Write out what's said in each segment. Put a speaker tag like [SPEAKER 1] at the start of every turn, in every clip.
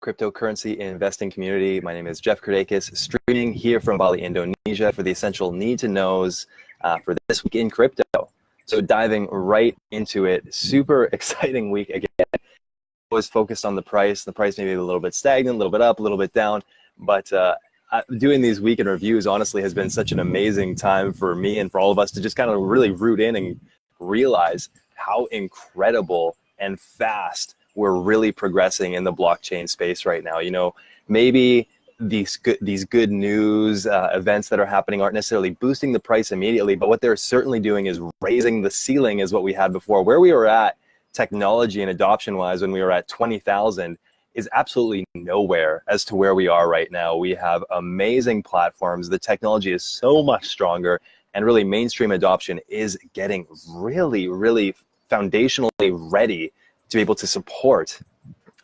[SPEAKER 1] Cryptocurrency investing community. My name is Jeff Kardakis, streaming here from Bali, Indonesia for the essential need to knows for this week in crypto. So diving right into it, super exciting week again. Was focused on the price. The price may be a little bit stagnant, a little bit up, a little bit down, but doing these weekend reviews honestly has been such an amazing time for me and for all of us to just kind of really root in and realize how incredible and fast we're really progressing in the blockchain space right now. You know, maybe these good news events that are happening aren't necessarily boosting the price immediately, but what they're certainly doing is raising the ceiling is what we had before. Where we were at technology and adoption wise when we were at 20,000 is absolutely nowhere as to where we are right now. We have amazing platforms. The technology is so much stronger, and really mainstream adoption is getting really foundationally ready to be able to support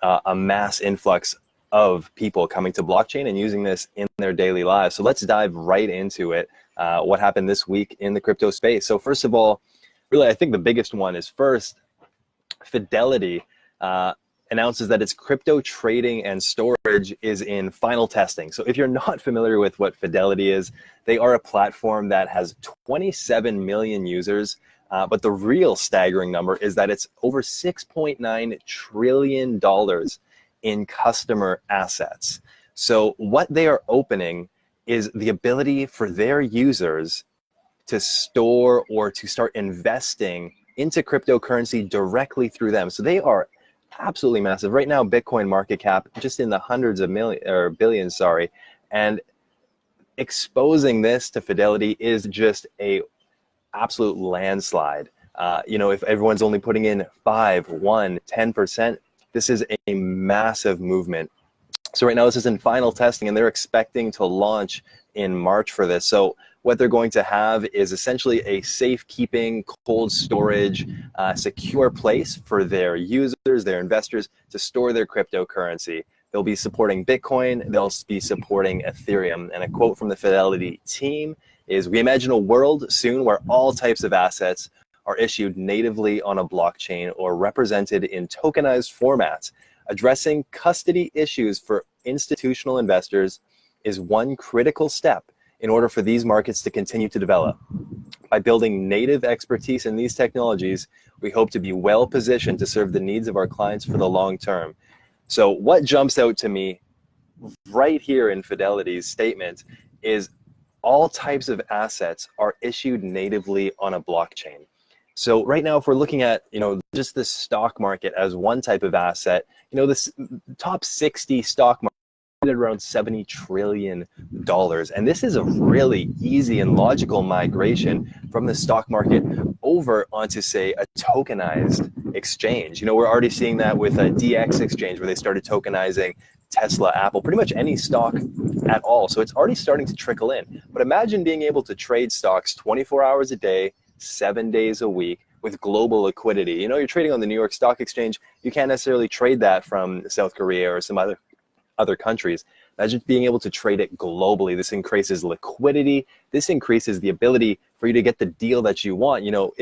[SPEAKER 1] a mass influx of people coming to blockchain and using this in their daily lives. So let's dive right into it. What happened this week in the crypto space? So first of all, really, I think the biggest one is first, Fidelity announces that its crypto trading and storage is in final testing. So if you're not familiar with what Fidelity is, they are a platform that has 27 million users. But the real staggering number is that it's over $6.9 trillion in customer assets. So what they are opening is the ability for their users to store or to start investing into cryptocurrency directly through them. So they are absolutely massive. Right now, Bitcoin market cap just in the hundreds of billions, and exposing this to Fidelity is just a absolute landslide. You know, if everyone's only putting in 5, 1, 10%, this is a massive movement. So right now this is in final testing and they're expecting to launch in March for this. So what they're going to have is essentially a safekeeping, cold storage, secure place for their users, their investors to store their cryptocurrency. They'll be supporting Bitcoin, they'll be supporting Ethereum. And a quote from the Fidelity team is, "We imagine a world soon where all types of assets are issued natively on a blockchain or represented in tokenized formats. Addressing custody issues for institutional investors is one critical step in order for these markets to continue to develop. By building native expertise in these technologies, we hope to be well positioned to serve the needs of our clients for the long term." So what jumps out to me right here in Fidelity's statement is all types of assets are issued natively on a blockchain. So right now, if we're looking at, you know, just the stock market as one type of asset, you know, this top 60 stock market around $70 trillion. And this is a really easy and logical migration from the stock market over onto, say, a tokenized exchange. You know, we're already seeing that with a DX exchange where they started tokenizing Tesla, Apple, pretty much any stock at all. So it's already starting to trickle in. But imagine being able to trade stocks 24 hours a day, 7 days a week with global liquidity. You know, you're trading on the New York Stock Exchange. You can't necessarily trade that from South Korea or some other countries. Imagine being able to trade it globally. This increases liquidity. This increases the ability for you to get the deal that you want. You know,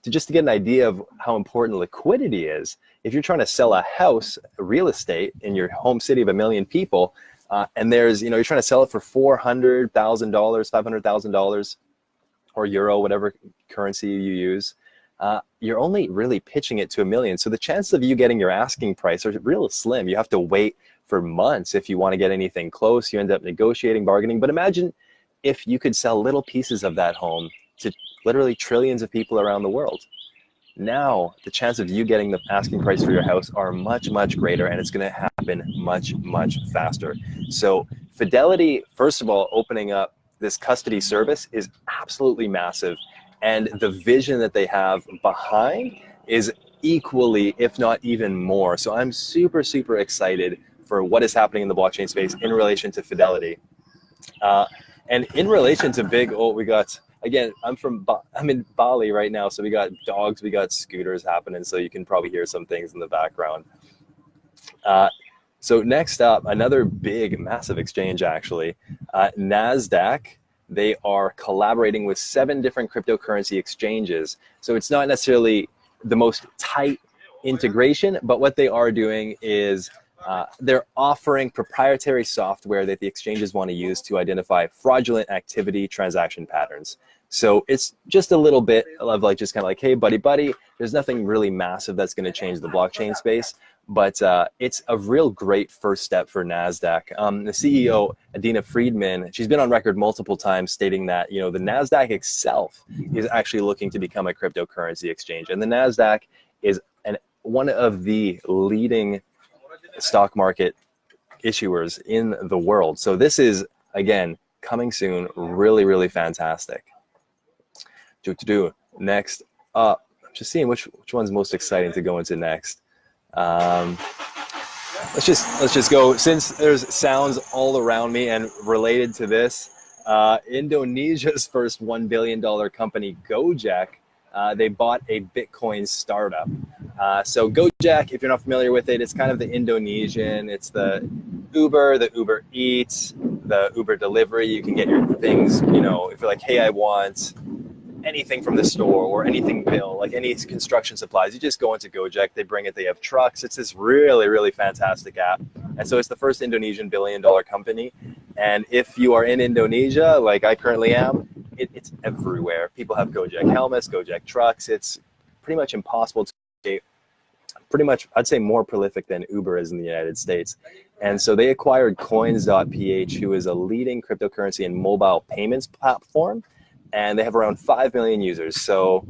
[SPEAKER 1] just to get an idea of how important liquidity is, if you're trying to sell a house, real estate in your home city of 1 million people, and there's, you know, you're trying to sell it for $400,000, $500,000 or euro, whatever currency you use, you're only really pitching it to 1 million. So the chances of you getting your asking price are real slim. You have to wait for months if you want to get anything close. You end up negotiating, bargaining. But imagine if you could sell little pieces of that home to literally trillions of people around the world. Now, the chance of you getting the asking price for your house are much greater, and it's going to happen much faster. So Fidelity, first of all, opening up this custody service is absolutely massive. And the vision that they have behind is equally, if not even more. So I'm super excited for what is happening in the blockchain space in relation to Fidelity. And in relation to we got, again, I'm in Bali right now, so we got dogs, we got scooters happening, so you can probably hear some things in the background. So next up, another big, massive exchange actually, NASDAQ. They are collaborating with 7 different cryptocurrency exchanges. So it's not necessarily the most tight integration, but what they are doing is They're offering proprietary software that the exchanges want to use to identify fraudulent activity transaction patterns. So it's just a little bit of like, just kind of like, hey, buddy, there's nothing really massive that's going to change the blockchain space, but it's a real great first step for NASDAQ. The CEO, Adina Friedman, she's been on record multiple times stating that, you know, the NASDAQ itself is actually looking to become a cryptocurrency exchange. And the NASDAQ is one of the leading stock market issuers in the world. So this is, again, coming soon, really, really fantastic. Next up, I'm just seeing which one's most exciting to go into next. Let's just go, since there's sounds all around me and related to this. Indonesia's first $1 billion company, Gojek, they bought a Bitcoin startup. So Gojek, if you're not familiar with it, it's kind of the Indonesian, it's the Uber Eats, the Uber delivery. You can get your things, you know, if you're like, hey, I want anything from the store or anything bill, like any construction supplies, you just go into Gojek, they bring it, they have trucks. It's this really, really fantastic app. And so it's the first Indonesian billion-dollar company. And if you are in Indonesia, like I currently am, it's everywhere. People have Gojek helmets, Gojek trucks. It's pretty much impossible to get, pretty much, I'd say more prolific than Uber is in the United States. And so they acquired Coins.ph, who is a leading cryptocurrency and mobile payments platform. And they have around 5 million users. So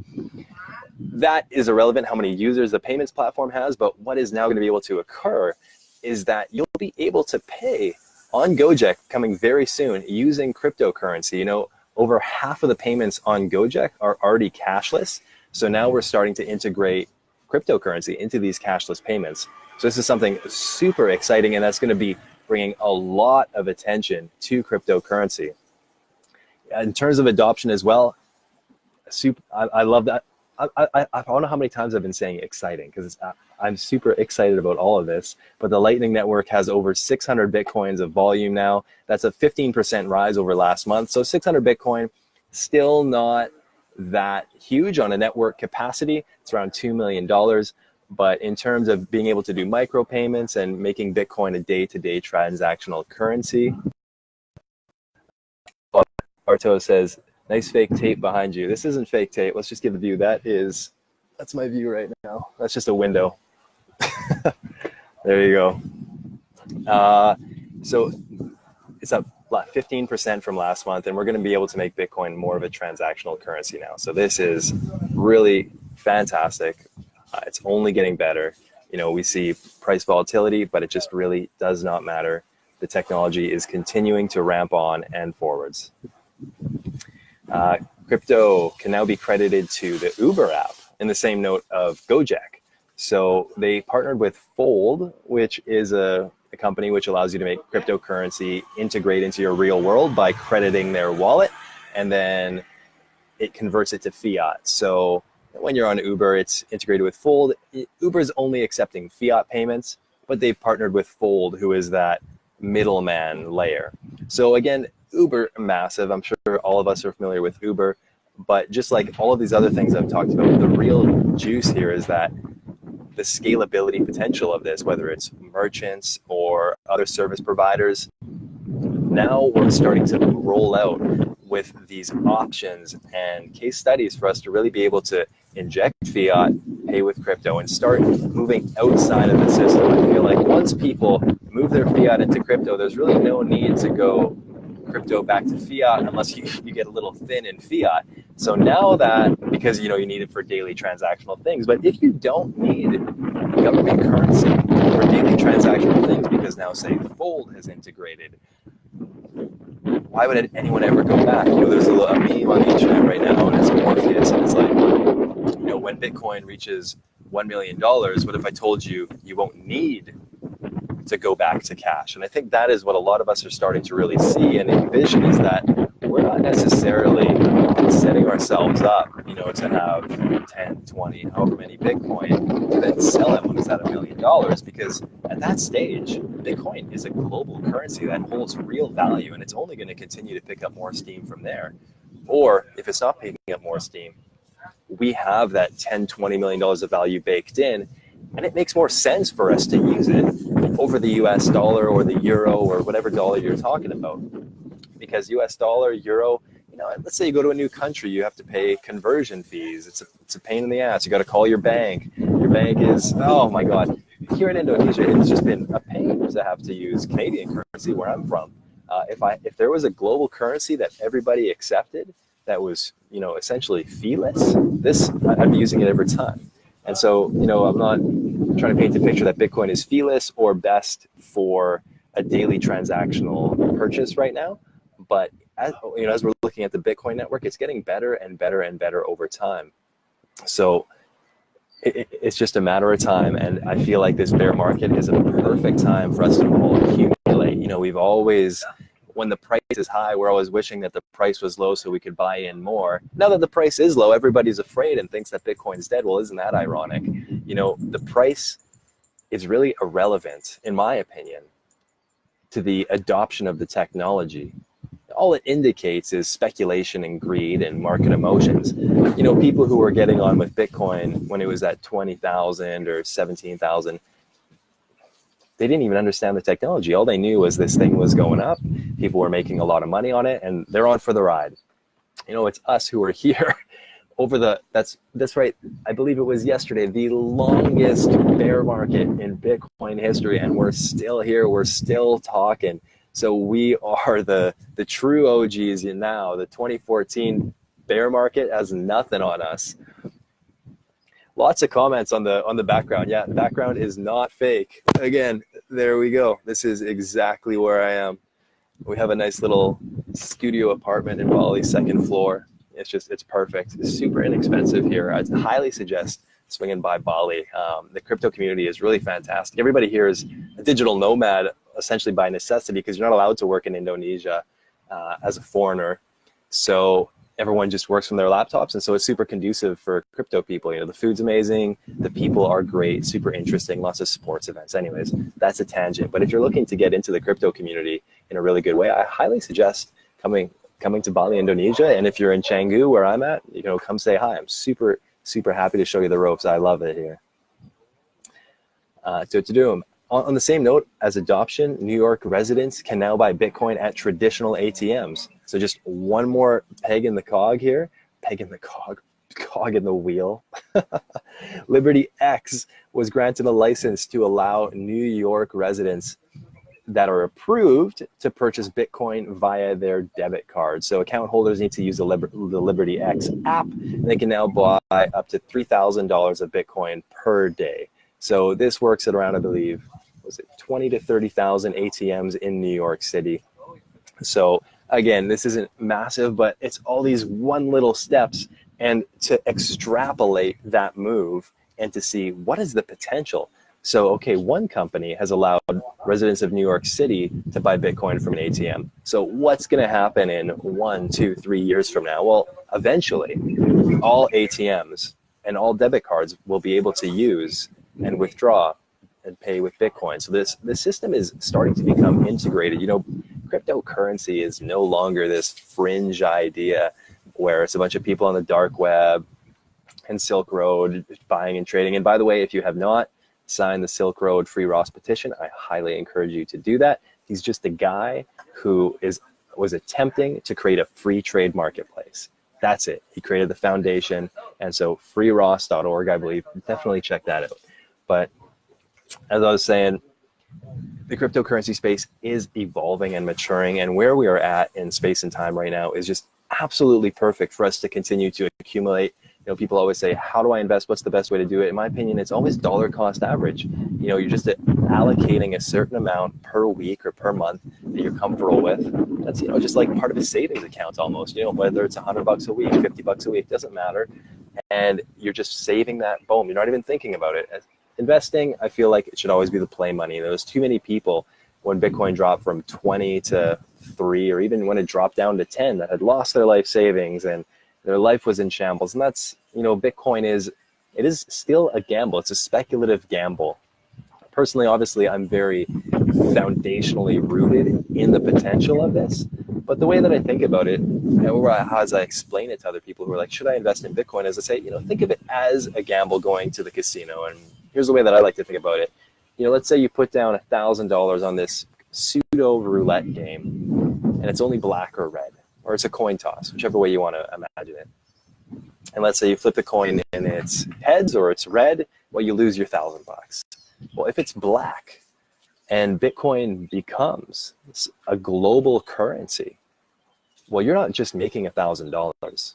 [SPEAKER 1] that is irrelevant how many users the payments platform has, but what is now going to be able to occur is that you'll be able to pay on Gojek coming very soon using cryptocurrency. You know, over half of the payments on Gojek are already cashless. So now we're starting to integrate cryptocurrency into these cashless payments. So this is something super exciting, and that's going to be bringing a lot of attention to cryptocurrency. In terms of adoption as well, I love that. I don't know how many times I've been saying exciting, because I'm super excited about all of this. But the Lightning Network has over 600 Bitcoins of volume now. That's a 15% rise over last month. So 600 Bitcoin, still not that huge on a network capacity. It's around $2 million. But in terms of being able to do micropayments and making Bitcoin a day-to-day transactional currency, Arto says, nice fake tape behind you. This isn't fake tape. Let's just give the view. That's my view right now. That's just a window. There you go. So it's up 15% from last month, and we're going to be able to make Bitcoin more of a transactional currency now. So this is really fantastic. It's only getting better. You know, we see price volatility, but it just really does not matter. The technology is continuing to ramp on and forwards. Crypto can now be credited to the Uber app in the same note of Gojek. So they partnered with Fold, which is a company which allows you to make cryptocurrency integrate into your real world by crediting their wallet, and then it converts it to fiat. So when you're on Uber, it's integrated with Fold. Uber is only accepting fiat payments, but they've partnered with Fold, who is that middleman layer. So again, Uber, massive. I'm sure all of us are familiar with Uber, but just like all of these other things I've talked about, the real juice here is that the scalability potential of this, whether it's merchants or other service providers, now we're starting to roll out with these options and case studies for us to really be able to inject fiat, pay with crypto, and start moving outside of the system. I feel like once people move their fiat into crypto, there's really no need to go crypto back to fiat unless you get a little thin in fiat. So now that, because you need it for daily transactional things, but if you don't need government currency for daily transactional things, because now say Fold has integrated, why would anyone ever go back? There's a meme on the internet right now, and it's Morpheus, and it's like, when Bitcoin reaches $1 million, what if I told you you won't need to go back to cash? And I think that is what a lot of us are starting to really see and envision, is that we're not necessarily setting ourselves up, to have 10, 20, however many Bitcoin to then sell it when it's at $1 million, because at that stage, Bitcoin is a global currency that holds real value, and it's only going to continue to pick up more steam from there. Or if it's not picking up more steam, we have that $10, $20 million of value baked in, And it makes more sense for us to use it over the US dollar or the euro or whatever dollar you're talking about. Because US dollar, euro, let's say you go to a new country, you have to pay conversion fees. It's a pain in the ass. You got to call your bank. Your bank is, oh my God. Here in Indonesia, it's just been a pain to have to use Canadian currency where I'm from. If there was a global currency that everybody accepted that was, essentially feeless, I'd be using it every time. And so, I'm not trying to paint a picture that Bitcoin is feeless or best for a daily transactional purchase right now. But as we're looking at the Bitcoin network, it's getting better and better and better over time. So it's just a matter of time. And I feel like this bear market is a perfect time for us to all accumulate. We've always, when the price is high, we're always wishing that the price was low so we could buy in more. Now that the price is low, everybody's afraid and thinks that Bitcoin's dead. Well, isn't that ironic? The price is really irrelevant, in my opinion, to the adoption of the technology. All it indicates is speculation and greed and market emotions. People who were getting on with Bitcoin when it was at 20,000 or 17,000, they didn't even understand the technology. All they knew was this thing was going up. People were making a lot of money on it, and they're on for the ride. It's us who are here over that's right. I believe it was yesterday, the longest bear market in Bitcoin history, and we're still here. We're still talking. So we are the true OGs now. The 2014 bear market has nothing on us. Lots of comments on the background. Yeah, the background is not fake. Again, there we go. This is exactly where I am. We have a nice little studio apartment in Bali, second floor. It's perfect. It's super inexpensive here. I'd highly suggest swinging by Bali. The crypto community is really fantastic. Everybody here is a digital nomad, essentially by necessity, because you're not allowed to work in Indonesia as a foreigner. So everyone just works from their laptops, and so it's super conducive for crypto people. The food's amazing, the people are great, super interesting, lots of sports events. Anyways, that's a tangent. But if you're looking to get into the crypto community in a really good way, I highly suggest coming to Bali, Indonesia. And if you're in Canggu, where I'm at, come say hi. I'm super happy to show you the ropes. I love it here. On the same note as adoption, New York residents can now buy Bitcoin at traditional ATMs. So just one more peg in the cog here. Peg in the cog in the wheel. Liberty X was granted a license to allow New York residents that are approved to purchase Bitcoin via their debit card. So account holders need to use the Liberty X app, and they can now buy up to $3,000 of Bitcoin per day. So this works at around, I believe, was it 20 to 30,000 ATMs in New York City. So again, this isn't massive, but it's all these one little steps, and to extrapolate that move and to see what is the potential. So, okay, one company has allowed residents of New York City to buy Bitcoin from an ATM. So what's going to happen in 1, 2, 3 years from now? Well, eventually, all ATMs and all debit cards will be able to use and withdraw and pay with Bitcoin. So this system is starting to become integrated. Cryptocurrency is no longer this fringe idea where it's a bunch of people on the dark web and Silk Road buying and trading. And by the way, if you have not signed the Silk Road Free Ross petition, I highly encourage you to do that. He's just a guy who was attempting to create a free trade marketplace. That's it. He created the foundation. And so freeross.org, I believe, definitely check that out. But as I was saying, the cryptocurrency space is evolving and maturing, and where we are at in space and time right now is just absolutely perfect for us to continue to accumulate. People always say, how do I invest? What's the best way to do it? In my opinion, it's always dollar cost average. You're just allocating a certain amount per week or per month that you're comfortable with. That's, just like part of a savings account almost, whether it's $100 a week, $50 a week, doesn't matter. And you're just saving that, boom. You're not even thinking about it. Investing, I feel like it should always be the play money. There was too many people when Bitcoin dropped from 20 to 3, or even when it dropped down to 10, that had lost their life savings and their life was in shambles. And that's, Bitcoin it is still a gamble. It's a speculative gamble. Personally, obviously, I'm very foundationally rooted in the potential of this. But the way that I think about it, as I explain it to other people who are like, should I invest in Bitcoin? As I say, think of it as a gamble going to the casino and here's the way that I like to think about it. Let's say you put down $1,000 on this pseudo roulette game, and it's only black or red, or it's a coin toss, whichever way you want to imagine it. And let's say you flip the coin and it's heads or it's red, well, you lose your $1,000. Well, if it's black and Bitcoin becomes a global currency, well, you're not just making $1,000.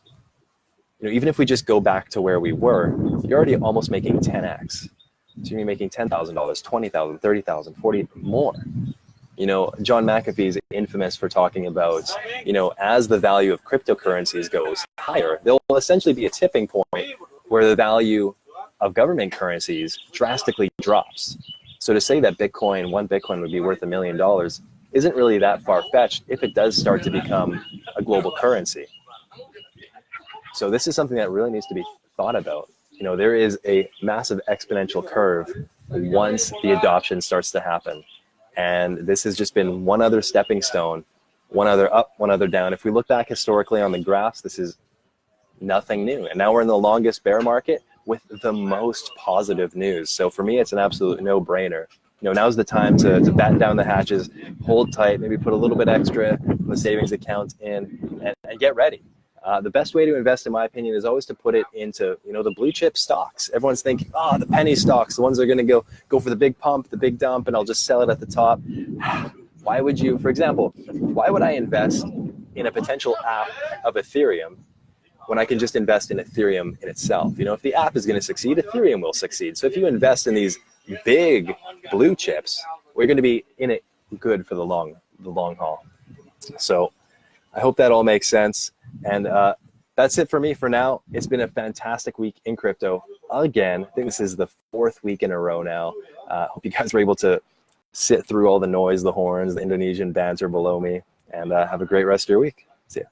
[SPEAKER 1] Even if we just go back to where we were, you're already almost making 10x. So you're making $10,000, $20,000, $30,000, $40,000 more. John McAfee is infamous for talking about, as the value of cryptocurrencies goes higher, there'll essentially be a tipping point where the value of government currencies drastically drops. So to say that one Bitcoin would be worth $1 million isn't really that far-fetched if it does start to become a global currency. So this is something that really needs to be thought about. There is a massive exponential curve once the adoption starts to happen. And this has just been one other stepping stone, one other up, one other down. If we look back historically on the graphs, this is nothing new. And now we're in the longest bear market with the most positive news. So for me, it's an absolute no-brainer. Now's the time to batten down the hatches, hold tight, maybe put a little bit extra in the savings account and get ready. The best way to invest, in my opinion, is always to put it into, the blue chip stocks. Everyone's thinking, the penny stocks, the ones that are going to go for the big pump, the big dump, and I'll just sell it at the top. Why would you, for example, why would I invest in a potential app of Ethereum when I can just invest in Ethereum in itself? If the app is going to succeed, Ethereum will succeed. So if you invest in these big blue chips, we're going to be in it good for the long haul. So I hope that all makes sense. And that's it for me for now. It's been a fantastic week in crypto. Again, I think this is the 4th week in a row now. Hope you guys were able to sit through all the noise, the horns, the Indonesian banter below me, and have a great rest of your week. See ya.